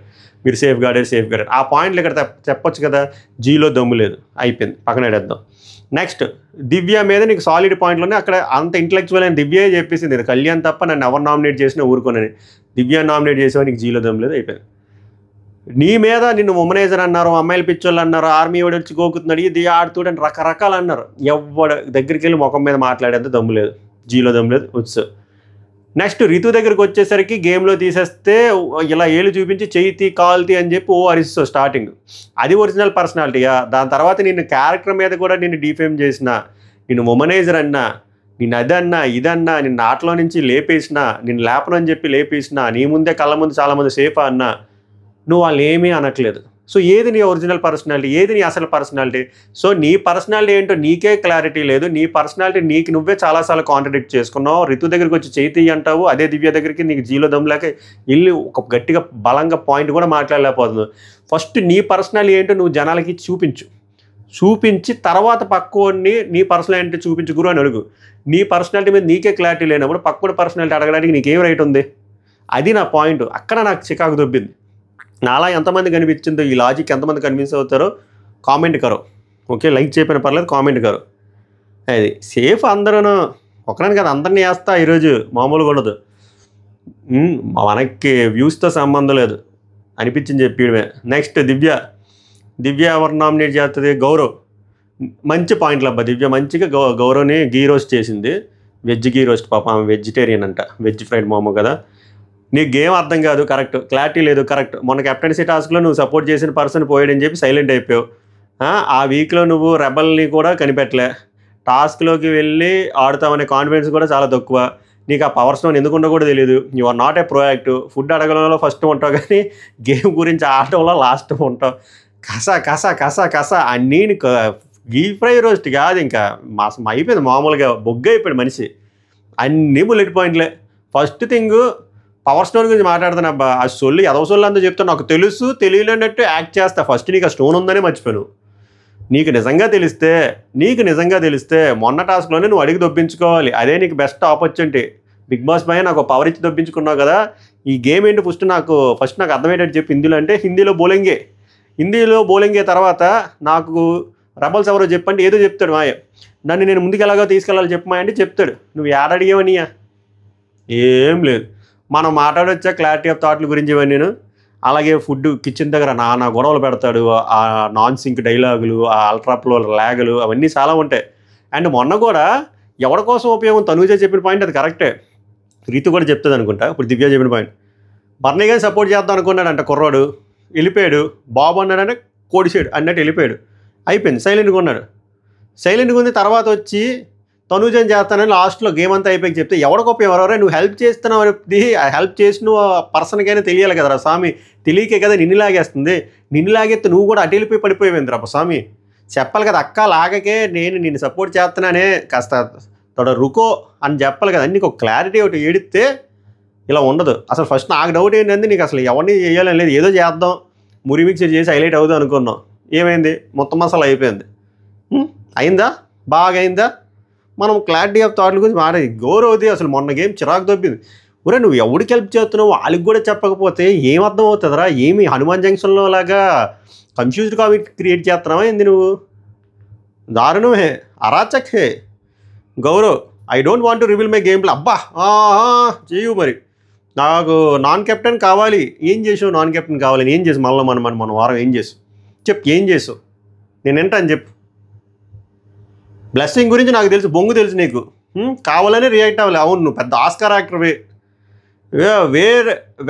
మీరు సేఫ్ గార్డెడ్ ఆ పాయింట్లు ఇక్కడ చెప్పొచ్చు కదా. జీలో దమ్ము లేదు, అయిపోయింది, పక్కన పెడేద్దాం. నెక్స్ట్ దివ్య మీద నీకు సాలిడ్ పాయింట్లు ఉన్నాయి. అక్కడ అంత ఇంటలెక్చువల్ అయిన దివ్యే చెప్పేసింది, ఇది కళ్యాణ్ తప్ప నన్ను ఎవరు నామినేట్ చేసినా ఊరుకోనని. దివ్య నామినేట్ చేసేవా, నీకు జీలో దమ్ము లేదు, అయిపోయింది. నీ మీద నిన్ను ఉమనైజర్ అన్నారు, అమ్మాయిలు పిచ్చోళ్ళు అన్నారు, ఆర్మీ వాడు వచ్చి గోకుతున్నాడు, ఇది ఆడుతుంటే రకరకాలు అన్నారు. ఎవడు దగ్గరికి వెళ్ళి ముఖం మీద మాట్లాడేంత దమ్ము లేదు, జీలో దమ్ము లేదు, వచ్చు. నెక్స్ట్ రితు దగ్గరికి వచ్చేసరికి గేమ్లో తీసేస్తే ఇలా ఏళ్ళు చూపించి చెయ్యి కాల్తీ అని చెప్పి అరిస్తావు స్టార్టింగ్. అది ఒరిజినల్ పర్సనాలిటీయా? దాని తర్వాత నిన్ను క్యారెక్టర్ మీద కూడా నిన్ను డిఫేమ్ చేసిన, నిన్ను ఉమనైజర్ అన్నా, నిన్ను అదన్నా ఇదన్నా, నిన్ను ఆటలో నుంచి లేపేసినా, నిన్ను లేపనని చెప్పి లేపేసినా, నీ ముందే కళ్ళ ముందు చాలామంది సేఫా అన్నా, నువ్వు వాళ్ళు ఏమీ అనట్లేదు. సో ఏది నీ ఒరిజినల్ పర్సనాలిటీ, ఏది నీ అసలు పర్సనాలిటీ? సో నీ పర్సనాలిటీ ఏంటో నీకే క్లారిటీ లేదు. నీ పర్సనాలిటీ నీకు నువ్వే చాలాసార్లు కాంట్రడిక్ట్ చేసుకున్నావు. రితు దగ్గరికి వచ్చి చేతి అంటావు, అదే దివ్య దగ్గరికి నీకు జీలో దమ్ములేక వెళ్ళి ఒక గట్టిగా బలంగా పాయింట్ కూడా మాట్లాడలేకపోతున్నావు. ఫస్ట్ నీ పర్సనాలిటీ ఏంటో నువ్వు జనాలకి చూపించి తర్వాత పక్కోడిని నీ పర్సనాలిటీ చూపించు గురు అని అడుగు. నీ పర్సనాలిటీ మీద నీకే క్లారిటీ లేనప్పుడు పక్కోడి పర్సనాలిటీ అడగడానికి నీకేం రైట్ ఉంది? అది నా పాయింట్. అక్కడ నాకు చికాకు దొబ్బింది. నాలా ఎంతమంది కనిపించిందో, ఈ లాజిక్ ఎంతమంది కన్విన్స్ అవుతారో కామెంట్ కరో. ఓకే, లైక్ చేయకపోయినా పర్లేదు, కామెంట్ కరో. అది సేఫ్ అందరూ ఒకరిని కదా, అందరినీ వేస్తా ఈరోజు మామూలుగా ఉండదు. మనకి వ్యూస్తో సంబంధం లేదు అనిపించింది చెప్పడమే. నెక్స్ట్ దివ్య ఎవరు నామినేట్ చేస్తుంది? గౌరవ్. మంచి పాయింట్లు అబ్బా. దివ్య మంచిగా గౌరవ్ని గీ రోస్ట్ చేసింది. వెజ్ గీ రోస్ట్, పాప ఆమె వెజిటేరియన్ అంట, వెజ్ ఫ్రైడ్ మోమో కదా. నీకు గేమ్ అర్థం కాదు, కరెక్ట్. క్లారిటీ లేదు, కరెక్ట్. మొన్న కెప్టెన్సీ టాస్క్లో నువ్వు సపోర్ట్ చేసిన పర్సన్ పోయాడని చెప్పి సైలెంట్ అయిపోయావు. ఆ వీక్లో నువ్వు రెబల్ని కూడా కనిపెట్టలే. టాస్క్లోకి వెళ్ళి ఆడుతామనే కాన్ఫిడెన్స్ కూడా చాలా తక్కువ. నీకు ఆ పవర్ స్టోన్ ఎందుకుంటో కూడా తెలియదు. You are not a proactive. Food అడగడంలో ఫస్ట్ ఉంటావు కానీ గేమ్ గురించి ఆడటంలో లాస్ట్ ఉంటావు. కసా అన్నీ గీ ఫ్రై రోస్ట్ కాదు, ఇంకా మాసం అయిపోయింది, మామూలుగా బొగ్గు అయిపోయాడు మనిషి. అన్నీ బుల్లెట్ పాయింట్లే. ఫస్ట్ థింగ్ పవర్ స్టోన్ గురించి మాట్లాడుతాను అబ్బా. ఆ సొల్లు ఎదవ సొల్లు అంతా చెప్తాను, నాకు తెలుసు తెలియలేనట్టు యాక్ట్ చేస్తా. ఫస్ట్ నీకు ఆ స్టోన్ ఉందని మర్చిపోయాను. నీకు నిజంగా తెలిస్తే మొన్న టాస్క్లోనే నువ్వు అడిగి దొబ్బించుకోవాలి. అదే నీకు బెస్ట్ ఆపర్చునిటీ. బిగ్ బాస్ పైన నాకు పవర్ ఇచ్చి దొబ్బించుకున్నావు కదా. ఈ గేమ్ ఏంటి ఫస్ట్ నాకు అర్థమయ్యేటట్టు చెప్పి. హిందీలో బౌలింగే తర్వాత నాకు రెబల్స్ ఎవరో చెప్పండి, ఏదో చెప్తాడు మాయ. నన్ను నేను ముందుకు ఎలాగో తీసుకెళ్ళాలి చెప్పమా అంటే చెప్తాడు. నువ్వు ఏడడిగేవనియా? ఏం లేదు. మనం మాట్లాడొచ్చా క్లారిటీ ఆఫ్ థాట్ల గురించి ఇవన్నీ నేను. అలాగే ఫుడ్ కిచెన్ దగ్గర నానా గొడవలు పెడతాడు. ఆ నాన్ సింక్ డైలాగులు, ఆ అల్ట్రాప్లో ల్యాగులు, అవన్నీ చాలా ఉంటాయి. అండ్ మొన్న కూడా ఎవరి కోసం ఉపయోగం తనుజ చెప్పిన పాయింట్ అది కరెక్టే. రీతు కూడా చెప్తుంది అనుకుంటా. ఇప్పుడు దివ్య చెప్పిన పాయింట్. బర్నీ గారిని సపోర్ట్ చేద్దాం అనుకున్నాడంట కుర్రాడు, వెళ్ళిపోయాడు. బాబు అన్నాడంటే కోడిసాడు అన్నట్టు వెళ్ళిపోయాడు. అయిపోయింది, సైలెంట్గా ఉంది. తర్వాత వచ్చి తనుజని చేస్తానని లాస్ట్లో గేమ్ అంతా అయిపోయి చెప్తే ఎవరికొప్ప ఎవరెవరే నువ్వు హెల్ప్ చేస్తున్నావు అనేది, హెల్ప్ చేసిన పర్సన్కైనా తెలియాలి కదరా స్వామి. తెలియకే కదా నిన్ను లాగేస్తుంది. నిన్ను లాగేస్తే నువ్వు కూడా అటు వెళ్ళిపోయి పడిపోయింది రా స్వామి. చెప్పాలి కదా, అక్క లాగకే నిన్ను సపోర్ట్ చేస్తున్నానే, కాస్త తోడ రుకో అని చెప్పాలి కదా. నీకు ఒక క్లారిటీ ఒకటి ఏడిస్తే ఇలా ఉండదు. అసలు ఫస్ట్ నాకు డౌట్ ఏంటంటే నీకు అసలు ఎవరిని చేయాలని లేదు, ఏదో చేద్దాం మురి మిక్సర్ చేసి హైలైట్ అవుదాం అనుకున్నాం. ఏమైంది? మొత్తం మసాలా అయిపోయింది. అయిందా? బాగా అయిందా? మనం క్లారిటీ ఆఫ్ థాట్ల గురించి మాట్లాడి గౌరవది అసలు మొన్న గేమ్ చిరాకు దొబ్బింది. ఒరే నువ్వు ఎవడికి హెల్ప్ చేస్తున్నావు వాళ్ళకి కూడా చెప్పకపోతే ఏం అర్థం అవుతుందిరా? ఏమి హనుమాన్ జంక్షన్లో లాగా కన్ఫ్యూజ్డ్ కామెంట్ క్రియేట్ చేస్తున్నావా ఏంది నువ్వు? దారుణమే, అరాచక్ hey Gaurav. I don't want to reveal my game play. అబ్బా చేయు మరి. నాకు నాన్ కెప్టెన్ కావాలి. ఏం చేసావు? నాన్ కెప్టెన్ కావాలని ఏం చేసావు? మళ్ళీ మన వారం ఏం చేసావు చెప్పు, ఏం చేసావు? నేను ఏంటని చెప్పు. బ్లెస్సింగ్ గురించి నాకు తెలుసు, బొంగు తెలుసు నీకు. కావాలని రియాక్ట్ అవ్వాలి. అవును నువ్వు పెద్ద ఆస్కార్ యాక్టర్వే,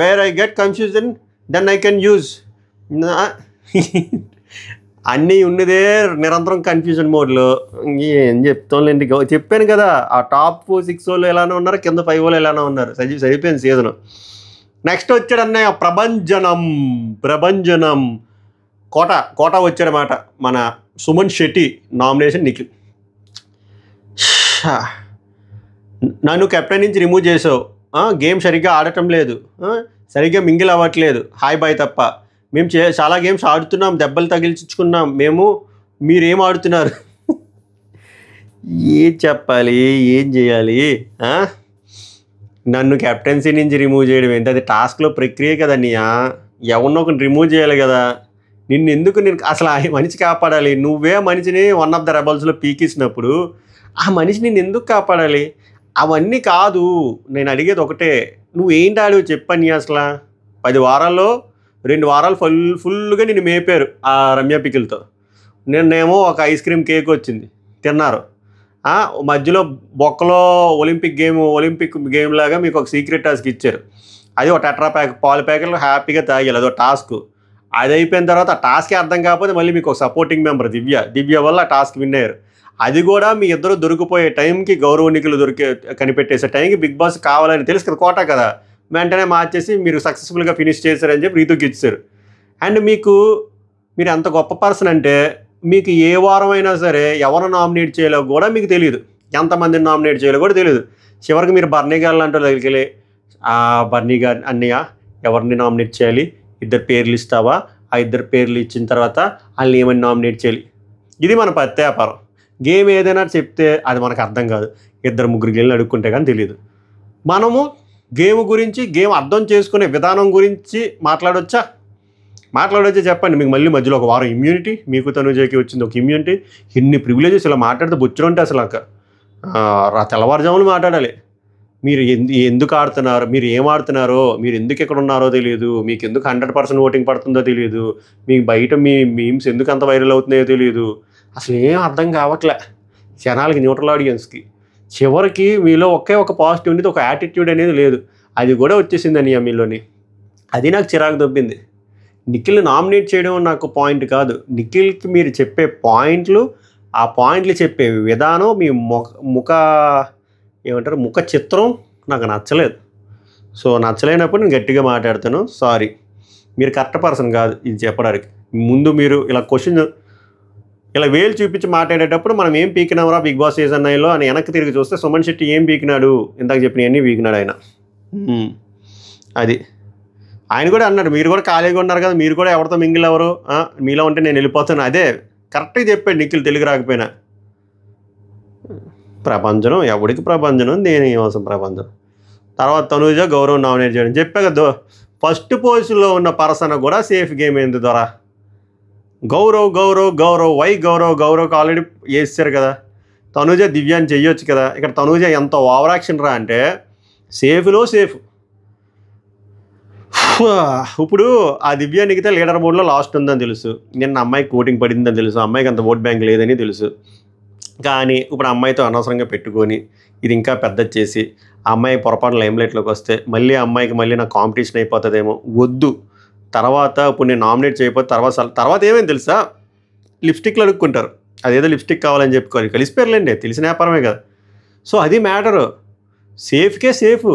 where I get confusion then I can use. అన్నీ ఉన్నదే నిరంతరం కన్ఫ్యూజన్ మోడ్లో. ఏం చెప్తాంలేండి, చెప్పాను కదా ఆ టాప్ 6 వాళ్ళు ఎలానో ఉన్నారు, కింద 5 వాళ్ళు ఎలానో ఉన్నారు. సరిపోయింది సీజను. నెక్స్ట్ వచ్చాడు అన్నయ్య ప్రభంజనం కోట వచ్చాడనమాట. మన సుమన్ శెట్టి నామినేషన్ నిఖిల్. నన్ను కెప్టెన్ నుంచి రిమూవ్ చేసావు, గేమ్ సరిగ్గా ఆడటం లేదు, సరిగ్గా మింగిల్ అవ్వట్లేదు, హాయ్ బాయ్ తప్ప. మేము చాలా గేమ్స్ ఆడుతున్నాం, దెబ్బలు తగిలించుకున్నాం మేము, మీరేం ఆడుతున్నారు? ఏం చెప్పాలి, ఏం చేయాలి? నన్ను కెప్టెన్సీ నుంచి రిమూవ్ చేయడం ఏంటి? అది టాస్క్లో ప్రక్రియ కదన్నయ్య, ఎవరినో ఒకరిని రిమూవ్ చేయాలి కదా. నేను అసలు ఆ మనిషి కాపాడాలి? నువ్వే మనిషిని వన్ ఆఫ్ ద రెబల్స్లో పీకిసినప్పుడు ఆ మనిషి నేను ఎందుకు కాపాడాలి? అవన్నీ కాదు, నేను అడిగేది ఒకటే, నువ్వేంటి ఆడివి చెప్పని. అసలు 10 వారాల్లో 2 వారాలు ఫుల్గా నేను మేపారు ఆ రమ్య పికిల్తో. నేనేమో ఒక ఐస్ క్రీమ్ కేక్ వచ్చింది తిన్నారు, మధ్యలో బొక్కలో ఒలింపిక్ గేమ్ లాగా మీకు ఒక సీక్రెట్ టాస్క్ ఇచ్చారు. అది ఒక టెట్రా ప్యాక్ పాల ప్యాకెట్లు హ్యాపీగా తాగాలి, అదొక టాస్క్. అది అయిపోయిన తర్వాత ఆ టాస్కే అర్థం కాకపోతే మళ్ళీ మీకు ఒక సపోర్టింగ్ మెంబర్ దివ్య వల్ల ఆ టాస్క్ విన్ అయ్యారు. అది కూడా మీ ఇద్దరు దొరికిపోయే టైంకి, గౌరవనీకులు కనిపెట్టేసే టైంకి బిగ్ బాస్ కావాలని తెలుసు కదా, కోట కదా, వెంటనే మార్చేసి మీరు సక్సెస్ఫుల్గా ఫినిష్ చేశారని చెప్పి రీతుకి ఇచ్చారు. అండ్ మీరు అంత గొప్ప పర్సన్ అంటే మీకు ఏ వారం అయినా సరే ఎవరు నామినేట్ చేయాలో కూడా మీకు తెలియదు, ఎంతమందిని నామినేట్ చేయాలో కూడా తెలియదు. చివరికి మీరు బర్నీ గారు లాంటి దగ్గరికి వెళ్ళి, బర్నీ గారు అన్నయ్య ఎవరిని నామినేట్ చేయాలి, 2 పేర్లు ఇస్తావా, ఆ 2 పేర్లు ఇచ్చిన తర్వాత వాళ్ళని ఏమని నామినేట్ చేయాలి. ఇది మన ప్రత్యాపారం. గేమ్ ఏదైనా చెప్తే అది మనకు అర్థం కాదు, 2-3 గేమ్లు అడుక్కుంటే కానీ తెలియదు. మనము గేమ్ గురించి, గేమ్ అర్థం చేసుకునే విధానం గురించి మాట్లాడొచ్చా చెప్పండి. మీకు మళ్ళీ మధ్యలో ఒక వారం ఇమ్యూనిటీ, మీకు తనుజకి వచ్చింది ఒక ఇమ్యూనిటీ, ఎన్ని ప్రివిలేజెస్ ఇలా మాట్లాడితే బొచ్చురంటే అసలు తెల్లవారుజాములు మాట్లాడాలి. మీరు ఎందుకు ఆడుతున్నారు, మీరు ఏం ఆడుతున్నారో, మీరు ఎందుకు ఎక్కడ ఉన్నారో తెలియదు, మీకు ఎందుకు 100% ఓటింగ్ పడుతుందో తెలియదు, మీకు బయట మీ మీమ్స్ ఎందుకు అంత వైరల్ అవుతున్నాయో తెలియదు, అసలు ఏం అర్థం కావట్లే జనాలకి, న్యూట్రల్ ఆడియన్స్కి. చివరికి మీలో ఒక పాజిటివ్ ఉండేది, ఒక యాటిట్యూడ్ అనేది లేదు, అది కూడా వచ్చేసిందని మీలోని. అది నాకు చిరాకు దొబ్బింది. నిఖిల్ని నామినేట్ చేయడం నాకు పాయింట్ కాదు, నిఖిల్కి మీరు చెప్పే పాయింట్లు, ఆ పాయింట్లు చెప్పే విధానం, మీ ముఖ చిత్రం నాకు నచ్చలేదు. సో నచ్చలేనప్పుడు నేను గట్టిగా మాట్లాడతాను, సారీ, మీరు కరెక్ట్ పర్సన్ కాదు ఇది చెప్పడానికి. ముందు మీరు ఇలా క్వశ్చన్ ఇలా వేలు చూపించి మాట్లాడేటప్పుడు మనం ఏం పీకినామరా బిగ్ బాస్ సీజన్ 9లో అని వెనక్కి తిరిగి చూస్తే సుమన్ శెట్టి ఏం పీకినాడు, ఇందాక చెప్పినవన్నీ పీకినాడు ఆయన. అది ఆయన కూడా అన్నాడు, మీరు కూడా ఖాళీగా ఉన్నారు కదా, మీరు కూడా ఎవరితో మింగిల్ ఎవరు, మీలో ఉంటే నేను వెళ్ళిపోతాను. అదే కరెక్ట్గా చెప్పాడు నిఖిల్, తెలుగు రాకపోయినా. ప్రభంజనం ఎవడికి ప్రభంజనం, దేని అవసరం ప్రభంజనం. తర్వాత తనుజ గౌరవ్ నామినేట్ చేయడం చెప్పా కదా, ఫస్ట్ పొజిషన్లో ఉన్న పర్సన్ కూడా సేఫ్ గేమ్ ఏంది దొరా. గౌరవ్ వై గౌరవ్కి ఆల్రెడీ వేస్తారు కదా, తనుజ దివ్యాన్ని చెయ్యొచ్చు కదా. ఇక్కడ తనుజ ఎంత ఓవర్ యాక్షన్ రా అంటే సేఫ్లో సేఫ్. ఇప్పుడు ఆ దివ్య నిగితే లీడర్ బోర్డులో లాస్ట్ ఉందని తెలుసు, నిన్న అమ్మాయికి ఓటింగ్ పడిందని తెలుసు, అమ్మాయికి అంత ఓట్ బ్యాంక్ లేదని తెలుసు. కానీ ఇప్పుడు అమ్మాయితో అనవసరంగా పెట్టుకొని ఇది ఇంకా పెద్ద చేసి ఆ అమ్మాయి పొరపాటు లైమ్లైట్లోకి వస్తే మళ్ళీ అమ్మాయికి మళ్ళీ నాకు కాంపిటీషన్ అయిపోతుందేమో, వద్దు. తర్వాత ఇప్పుడు నేను నామినేట్ చేయకపోతే తర్వాత ఏమైంది తెలుసా, లిప్స్టిక్లు అడుక్కుంటారు, అదేదో లిప్స్టిక్ కావాలని చెప్పుకోవాలి, కలిసిపోయారులేండి, తెలిసిన వ్యాపారమే కదా. సో అది మ్యాటరు, సేఫ్కే సేఫ్.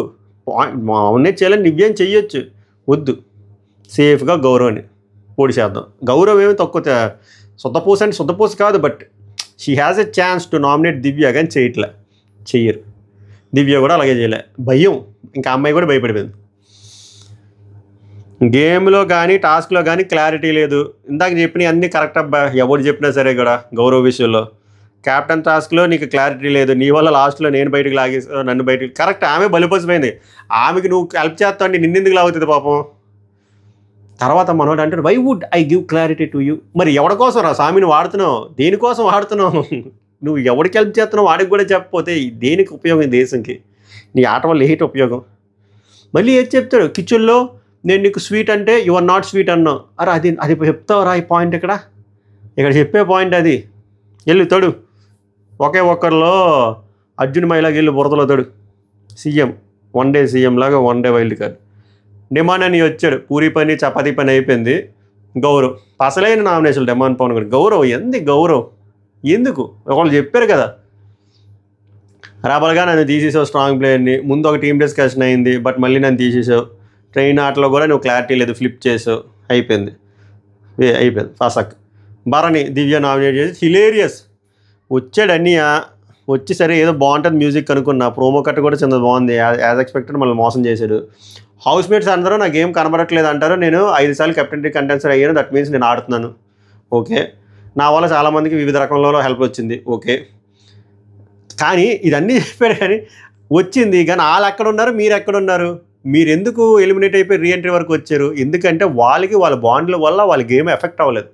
నామినేట్ చేయాలని నివ్యం చెయ్యొచ్చు, వద్దు, సేఫ్గా గౌరవాన్ని పోటీ చేద్దాం. గౌరవం ఏమి తక్కువ సొద్దపూస అంటే సొద్దపూస కాదు, but she has a chance to nominate Divya, కానీ చెయ్యరు. దివ్య కూడా అలాగే చేయలే, భయం, ఇంకా అమ్మాయి కూడా భయపడిపోయింది. గేమ్లో కానీ టాస్క్లో కానీ క్లారిటీ లేదు. ఇందాక చెప్పినవి అన్నీ కరెక్ట్ అబ్బా, ఎవరు చెప్పినా సరే కూడా గౌరవ విషయంలో. క్యాప్టెన్ టాస్క్లో నీకు క్లారిటీ లేదు, నీ వల్ల లాస్ట్లో నేను బయటకు నన్ను బయటకు, కరెక్ట్, ఆమె బలిపోసిపోయింది. ఆమెకి నువ్వు హెల్ప్ చేస్తా అంటే నిన్నెందుకు లాగుతుంది పాపం. తర్వాత మనోడు అంటాడు, why would I give clarity to you. మరి ఎవరి కోసం రా స్వామిని వాడుతున్నావు, దేనికోసం వాడుతున్నావు? నువ్వు ఎవరికి హెల్ప్ చేస్తున్నావు వాడికి కూడా చెప్పకపోతే దేనికి ఉపయోగం దేశంకి? నీ ఆట వల్ల ఏంటి ఉపయోగం? మళ్ళీ ఏది చెప్తాడు కిచెన్లో, నేను నీకు స్వీట్ అంటే యు ఆర్ నాట్ స్వీట్ అన్నావు. అరే అది చెప్తావురా ఈ పాయింట్, ఇక్కడ చెప్పే పాయింట్ అది. వెళ్ళు తోడు, ఒకే ఒక్కరిలో అర్జున్ మైలాకి వెళ్ళి బురదలో తోడు సీఎం, 1 డే సీఎం లాగా 1 డే వైల్డ్ కార్డ్. డిమాండ్ అని వచ్చాడు, పూరి పని చపాతీ పని అయిపోయింది. గౌరవ్ అసలైన నామినేషన్ డిమాండ్ పవన్ గారు. గౌరవ్ గౌరవ్ ఎందుకు? ఒకళ్ళు చెప్పారు కదా, రాబల్గా నన్ను తీసేసావు స్ట్రాంగ్ ప్లేయర్ని, ముందు ఒక టీం డిస్కషన్ అయింది, బట్ మళ్ళీ నన్ను తీసేసావు, ట్రైన్ ఆటలో కూడా నువ్వు క్లారిటీ లేదు, ఫ్లిప్ చేసావు, అయిపోయింది ఫసక్. భరణి దివ్య నామినేట్ చేసి హిలేరియస్ వచ్చాడు. అన్నీ వచ్చి సరే ఏదో బాగుంటుంది మ్యూజిక్ అనుకున్నా, ప్రోమో కట్ కూడా చిన్నది బాగుంది, యాజ్ ఎక్స్పెక్టెడ్ మళ్ళీ మోసం చేశాడు. హౌస్ మేట్స్ అందరూ నా గేమ్ కనబడట్లేదు అంటారు, నేను 5 సార్లు కెప్టెన్ కంటెన్సర్ అయ్యాను, దట్ మీన్స్ నేను ఆడుతున్నాను. ఓకే, నా వల్ల చాలామందికి వివిధ రకంలో హెల్ప్ వచ్చింది. ఓకే, కానీ ఇదన్నీ చెప్పాడు, కానీ వచ్చింది కానీ వాళ్ళు ఎక్కడున్నారు, మీరు ఎక్కడున్నారు? మీరు ఎందుకు ఎలిమినేట్ అయిపోయి రీఎంట్రీ వరకు వచ్చారు? ఎందుకంటే వాళ్ళ బాండ్ల వల్ల వాళ్ళ గేమ్ ఎఫెక్ట్ అవ్వలేదు.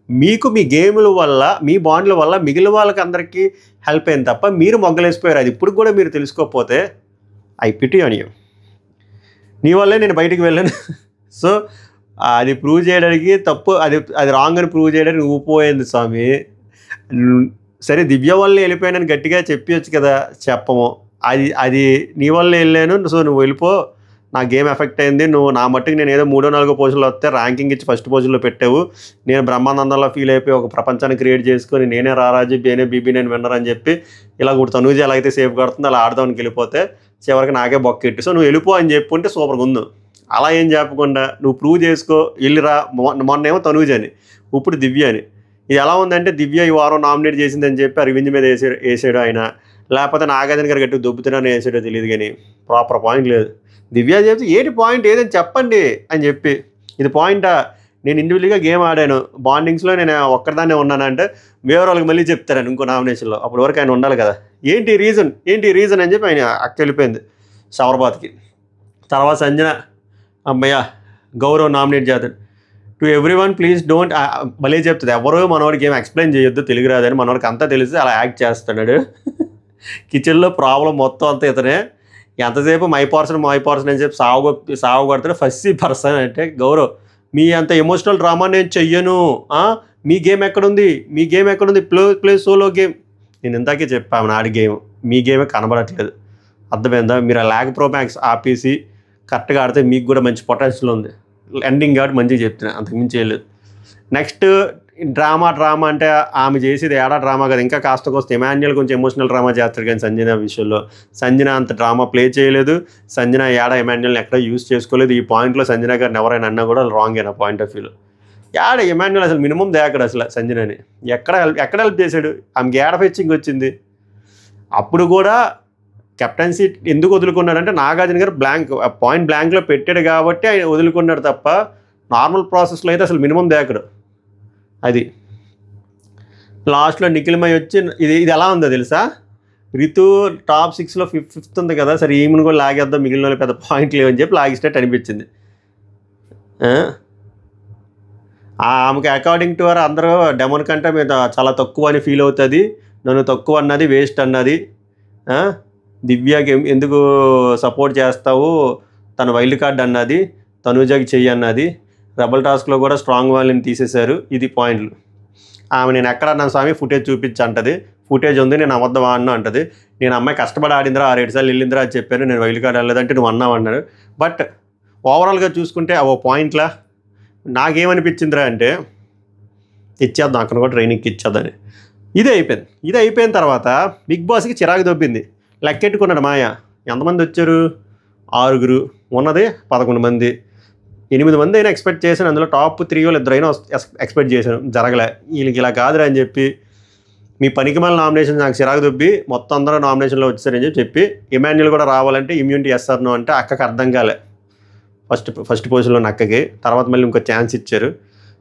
మీకు మీ గేముల వల్ల, మీ బాండ్ల వల్ల మిగిలిన వాళ్ళకి అందరికీ హెల్ప్ అయింది తప్ప మీరు మొగ్గలేసిపోయారు. అది ఇప్పుడు కూడా మీరు తెలుసుకోకపోతే ఐ పిటీ ఆన్ యూ. నీ వల్లే నేను బయటికి వెళ్ళాను. సో అది ప్రూవ్ చేయడానికి తప్పు, అది రాంగ్ అని ప్రూవ్ చేయడానికి నువ్వు పోయింది స్వామి. సరే దివ్య వల్ల వెళ్ళిపోయానని గట్టిగా చెప్పవచ్చు కదా, చెప్పము. అది నీ వల్ల వెళ్ళాను, సో నువ్వు వెళ్ళిపో, నా గేమ్ ఎఫెక్ట్ అయింది, నువ్వు నా మట్టుకు నేను ఏదో 3-4 పొజిషన్లో వస్తే ర్యాంకింగ్ ఇచ్చి ఫస్ట్ పొజిషన్లో పెట్టావు, నేను బ్రహ్మానందంలో ఫీల్ అయిపోయి ఒక ప్రపంచాన్ని క్రియేట్ చేసుకొని నేనే రారాజు నేనే బీబీ నేను విన్నర్ అని చెప్పి ఇలా కూడా తనూజీ ఎలా అయితే సేఫ్ కడుతుందో అలా ఆడదానికి వెళ్ళిపోతే చివరికి నాకే బొక్కెట్టి, సో నువ్వు వెళ్ళిపో అని చెప్పుంటే సూపర్గా ఉంది. అలా ఏం చెప్పకుండా నువ్వు ప్రూవ్ చేసుకో, వెళ్ళిరా. మొన్నేమో తనూజీ అని, ఇప్పుడు దివ్య అని. ఇది ఎలా ఉందంటే దివ్య ఈ వారం నామినేట్ చేసిందని చెప్పి ఆ రివెంజ్ మీద వేసాడు ఆయన, లేకపోతే నాగార్జున గారు గట్టి దొబ్బుతున్నాను వేసాడో తెలియదు, కానీ ప్రాపర్ పాయింట్ లేదు. దివ్య చెప్తే ఏంటి పాయింట్ ఏదని చెప్పండి అని చెప్పి, ఇది పాయింటా? నేను ఇండివిజువల్గా గేమ్ ఆడాను, బాండింగ్స్లో నేను ఒక్కదాన్నే ఉన్నానంటే వేరే వాళ్ళకి మళ్ళీ చెప్తారని ఇంకో నామినేషన్లో, అప్పటి వరకు ఆయన ఉండాలి కదా. ఏంటి రీజన్ అని చెప్పి ఆయన అక్క వెళ్ళిపోయింది షవర్బాత్కి. తర్వాత సంజన అమ్మయ్య గౌరవ్ నామినేట్ చేస్తాడు. To every one please don't, మళ్ళీ చెప్తుంది ఎవరో మనవాడికి గేమ్ ఎక్స్ప్లెయిన్ చేయొద్దు, తెలుగు రాదని, మనవాడికి అంతా తెలిసి అలా యాక్ట్ చేస్తున్నాడు. కిచెన్లో ప్రాబ్లం మొత్తం అంతా ఇతనే, ఎంతసేపు మై పర్సన్ అని చెప్పి సాగు కొడతాడు. ఫస్ట్ పర్సన్ అంటే గౌరవ్, మీ అంత ఎమోషనల్ డ్రామా నేను చెయ్యను, మీ గేమ్ ఎక్కడుంది, ప్లే సోలో గేమ్. నేను ఇందాకే చెప్పాను ఆడి గేమ్, మీ గేమే కనబడట్లేదు, అర్థమైందా? మీరు ఆ ల్యాగ్ ప్రో మ్యాక్స్ ఆపేసి కరెక్ట్గా ఆడితే మీకు కూడా మంచి పొటెన్షియల్ ఉంది. ఎండింగ్ కాబట్టి మంచిగా చెప్తున్నా, అంతకుమించి చేయలేదు. నెక్స్ట్ డ్రామా అంటే ఆమె చేసేది ఏడా డ్రామా కదా, ఇంకా కాస్త ఎమాన్యుయల్ కొంచెం ఎమోషనల్ డ్రామా చేస్తాడు, కానీ సంజన విషయంలో సంజన అంత డ్రామా ప్లే చేయలేదు. సంజన ఏడా ఎమాన్యుయల్ని ఎక్కడ యూజ్ చేసుకోలేదు. ఈ పాయింట్లో సంజన గారిని ఎవరైనా అన్నా కూడా రాంగ్ అయినా పాయింట్ ఆఫ్ వ్యూలో. ఏడ ఎమాన్యుయల్ అసలు మినిమం దేకడు అసలు సంజనని, ఎక్కడ హెల్ప్ చేశాడు? ఆమెకి ఏడ ఫెచ్చింగ్ వచ్చింది. అప్పుడు కూడా కెప్టెన్సీ ఎందుకు వదులుకున్నాడంటే నాగార్జున గారు పాయింట్ బ్లాంక్లో పెట్టాడు కాబట్టి ఆయన వదులుకున్నాడు తప్ప నార్మల్ ప్రాసెస్లో అయితే అసలు మినిమం దేకడు. అది లాస్ట్లో నిఖిల్మై వచ్చి ఇది ఎలా ఉందో తెలుసా, రితు టాప్ 6లో 5th ఉంది కదా, సరే ఈమెను కూడా లాగేద్దాం, మిగిలిన పెద్ద పాయింట్ లేవని చెప్పి లాగిస్టేట్ అనిపించింది. ఆమెకి అకార్డింగ్ టు వారు అందరూ డెమోన్ కంటే మీద చాలా తక్కువ అని ఫీల్ అవుతుంది, నన్ను తక్కువ అన్నది వేస్ట్ అన్నది, దివ్యాకి ఎందుకు సపోర్ట్ చేస్తావు, తన వైల్డ్ కార్డ్ అన్నది, తనూజాకి చెయ్యి అన్నది, రెబల్ టాస్క్లో కూడా స్ట్రాంగ్ వాళ్ళని తీసేశారు. ఇది పాయింట్లు. ఆమె నేను ఎక్కడ అన్నాను స్వామి ఫుటేజ్ చూపించి అంటది, ఫుటేజ్ ఉంది నేను అబద్ధం ఆడినా అంటది, నేను అమ్మాయి కష్టపడి ఆడిందిరా 6-7 సార్లు వెళ్ళిందిరా అని చెప్పాను, నేను వైల్డ్ కార్డ్ వెళ్ళలేదంటే నువ్వు అన్నావు అన్నాడు. బట్ ఓవరాల్గా చూసుకుంటే ఓ పాయింట్లా నాకేమనిపించిందిరా అంటే ఇచ్చేద్దాం అక్కడ కూడా ట్రైనింగ్కి ఇచ్చేద్దని. ఇది అయిపోయిన తర్వాత బిగ్ బాస్కి చిరాకు దొబ్బింది. లెక్కెట్టుకున్నాడు మాయ, ఎంతమంది వచ్చారు? 6 ఉన్నది 11 మంది, 8 మంది అయినా ఎక్స్పెక్ట్ చేశాను, అందులో టాప్ 3 వాళ్ళు 2 అయినా ఎక్స్పెక్ట్ చేశాను, జరగలే. వీళ్ళకి ఇలా కాదురా అని చెప్పి మీ పనికి మళ్ళీ నామినేషన్ నాకు చిరాకు దొబ్బి మొత్తం అందరూ నామినేషన్లో వచ్చారని చెప్పి ఎమాన్యుయల్ కూడా రావాలంటే ఇమ్యూనిటీ ఎస్ఆర్నో అంటే అక్కకి అర్థం కాలే, ఫస్ట్ పొజిషన్లో అక్కకి. తర్వాత మళ్ళీ ఇంకో ఛాన్స్ ఇచ్చారు.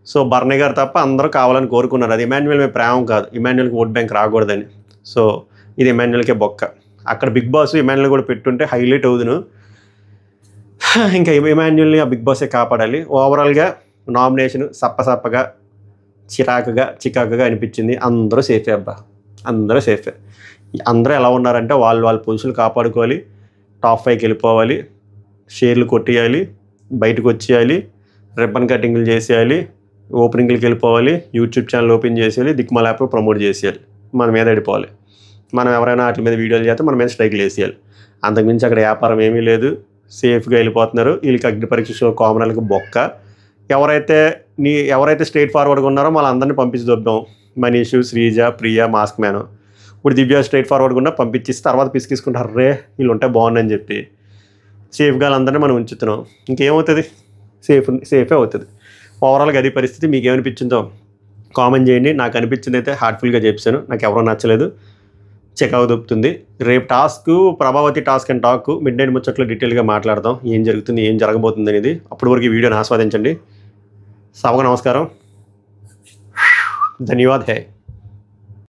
సో బర్నీ గారు తప్ప అందరూ కావాలని కోరుకున్నారు. అది ఎమాన్యుయల్ మీద ప్రేమ కాదు, ఎమాన్యుయల్కి ఓట్ బ్యాంక్ రాకూడదని. సో ఇది ఎమాన్యుయల్కే బొక్క. అక్కడ బిగ్ బాస్ ఎమాన్యుయల్ కూడా పెట్టుంటే హైలైట్ అవుదును. ఇంకా ఎమాన్యుయల్ని ఆ బిగ్ బాసే కాపాడాలి. ఓవరాల్గా నామినేషన్ సప్పగా చికాకుగా అనిపించింది. అందరూ సేఫే అబ్బా, అందరూ సేఫే. అందరూ ఎలా ఉన్నారంటే వాళ్ళ పొజిషన్లు కాపాడుకోవాలి, టాప్ 5కి వెళ్ళిపోవాలి, షేర్లు కొట్టేయాలి, బయటకు వచ్చేయాలి, రిబ్బన్ కటింగ్లు చేసేయాలి, ఓపెనింగ్లకి వెళ్ళిపోవాలి, యూట్యూబ్ ఛానల్ ఓపెన్ చేసేయాలి, దిక్మల యాప్ ప్రమోట్ చేసేయాలి, మన మీద వెళ్ళిపోవాలి. మనం ఎవరైనా వాటి మీద వీడియోలు చేస్తే మన మీద స్ట్రైక్లు వేసేయాలి. అంతకుమించి అక్కడ వ్యాపారం ఏమీ లేదు. సేఫ్గా వెళ్ళిపోతున్నారు. వీళ్ళకి అగ్ని పరీక్ష షో కామనర్లకు బొక్క. ఎవరైతే స్ట్రైట్ ఫార్వర్డ్గా ఉన్నారో వాళ్ళందరినీ పంపించి దొబ్బాం. మనీషు, శ్రీజ, ప్రియ, మాస్క్ మ్యాన్. ఇప్పుడు దివ్య స్ట్రైట్ ఫార్వర్డ్గా ఉన్నా పంపించేసి తర్వాత పిసికిసుకుంటారు. రే వీళ్ళు ఉంటే బాగుందని చెప్పి సేఫ్గా వాళ్ళందరినీ మనం ఉంచుతున్నాం. ఇంకేమవుతుంది? సేఫే అవుతుంది. ఓవరాల్గా అది పరిస్థితి. మీకు ఏమనిపించిందో కామెంట్ చేయండి. నాకు అనిపించింది అయితే హార్ట్ఫుల్గా చెప్పాను. నాకు ఎవరో నచ్చలేదు. చెకవ్ దొప్పుతుంది. రేపు Prabhavati task and talk midnight ముచ్చట్లో డీటెయిల్గా మాట్లాడదాం. ఏం జరుగుతుంది, ఏం జరగబోతుంది అనేది. అప్పటి వరకు ఈ వీడియోని ఆస్వాదించండి. సభకు నమస్కారం. ధన్యవాద్ హై.